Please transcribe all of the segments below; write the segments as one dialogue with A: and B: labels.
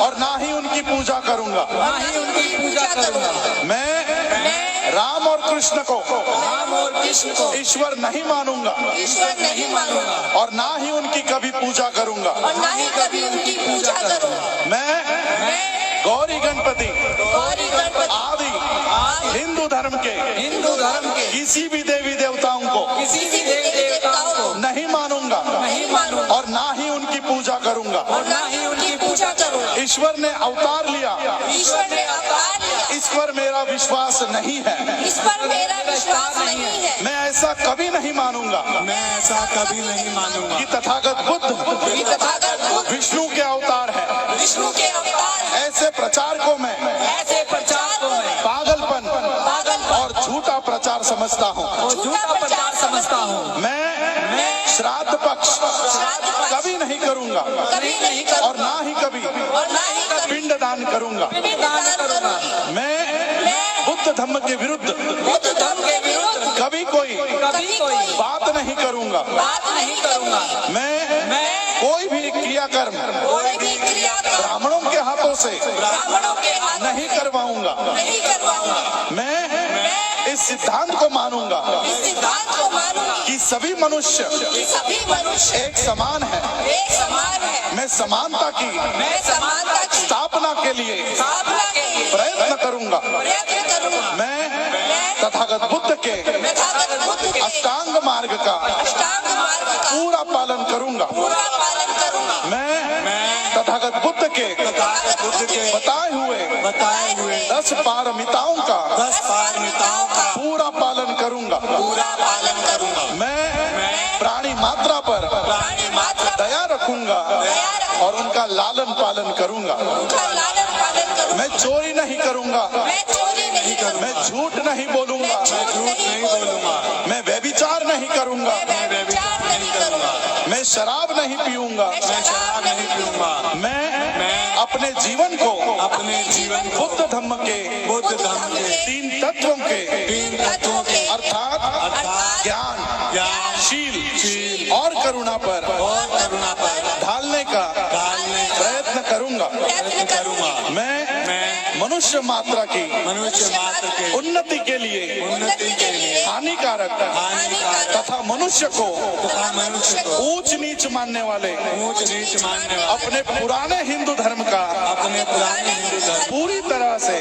A: और ना ही उनकी पूजा करूंगा।
B: ना ही उनकी पूजा करूंगा।
A: मैं राम और कृष्ण को ईश्वर नहीं मानूंगा।
B: ईश्वर नहीं मानूंगा।
A: और ना ही उनकी कभी पूजा करूंगा।
B: और ना ही कभी उनकी पूजा करूंगा।
A: मैं गौरी गणपति आदि हिंदू धर्म के किसी भी देवी देवताओं को नहीं मानूंगा। और ना ही उनकी पूजा करूंगा।
B: और ना ही उनकी पूजा करूंगा।
A: ईश्वर ने अवतार लिया। ईश्वर मेरा विश्वास नहीं है।
B: इस पर मेरा विश्वास नहीं है।
A: मैं ऐसा कभी नहीं मानूंगा। कि तथागत बुद्ध विष्णु के अवतार है। ऐसे प्रचार को मैं पागलपन और झूठा प्रचार समझता हूँ। मैं श्राद्ध पक्ष कभी नहीं करूंगा। और ना ही कभी पिंडदान करूंगा। मैं बुद्ध धम्म के विरुद्ध कभी कोई बात नहीं करूंगा। मैं कोई भी क्रियाकर्म ब्राह्मणों के हाथों से नहीं करवाऊंगा। मैं इस सिद्धांत को मानूंगा कि सभी मनुष्य एक समान है। मैं समानता की स्थापना के लिए प्रयत्न करूंगा। मैं तथागत बुद्ध के अष्टांग मार्ग का पूरा पालन करूंगा। मैं तथागत बुद्ध के बताए हुए 10 पारमिताओं का पूरा पालन करूंगा। मैं प्राणी मात्रा पर दया रखूंगा और उनका लालन पालन करूंगा। मैं चोरी नहीं करूंगा। मैं झूठ नहीं बोलूंगा। मैं व्यभिचार नहीं करूंगा। मैं शराब नहीं पीऊंगा। मैं अपने जीवन को बुद्ध धम्म के 3 तत्वों के अर्थात ज्ञान, शील और करुणा पर ढालने का प्रयत्न करूंगा। मैं मनुष्य मात्रा की उन्नति के लिए हानिकारक तथा मनुष्य को ऊंच नीच मानने वाले अपने पुराने हिंदू धर्म का पूरी तरह से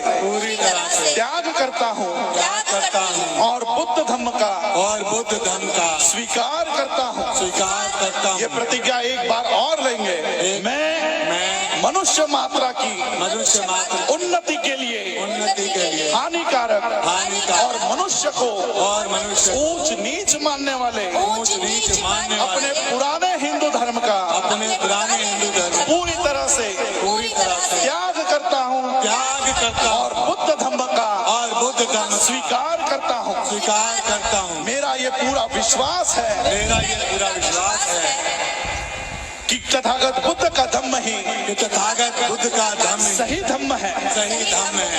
A: त्याग करता हूँ और बुद्ध धम्म का स्वीकार करता हूँ। ये प्रतिज्ञा एक बार और लेंगे। मैं मनुष्य मात्रा की उन्नति के लिए हानिकारक और मनुष्य को ऊंच नीच मानने वाले अपने पुराने हिंदू धर्म का पूरी तरह से त्याग करता हूँ और बुद्ध धम्म का स्वीकार करता हूँ। मेरा ये पूरा विश्वास है कि तथागत बुद्ध का धम्म ही सही धम्म है।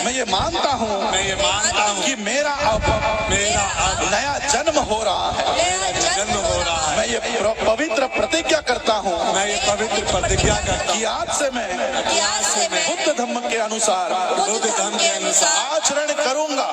A: मैं ये मानता हूँ कि मेरा अब नया जन्म हो रहा है। मैं ये पवित्र प्रतिज्ञा करता हूँ कि आज से मैं बुद्ध धम्म के अनुसार आचरण करूंगा।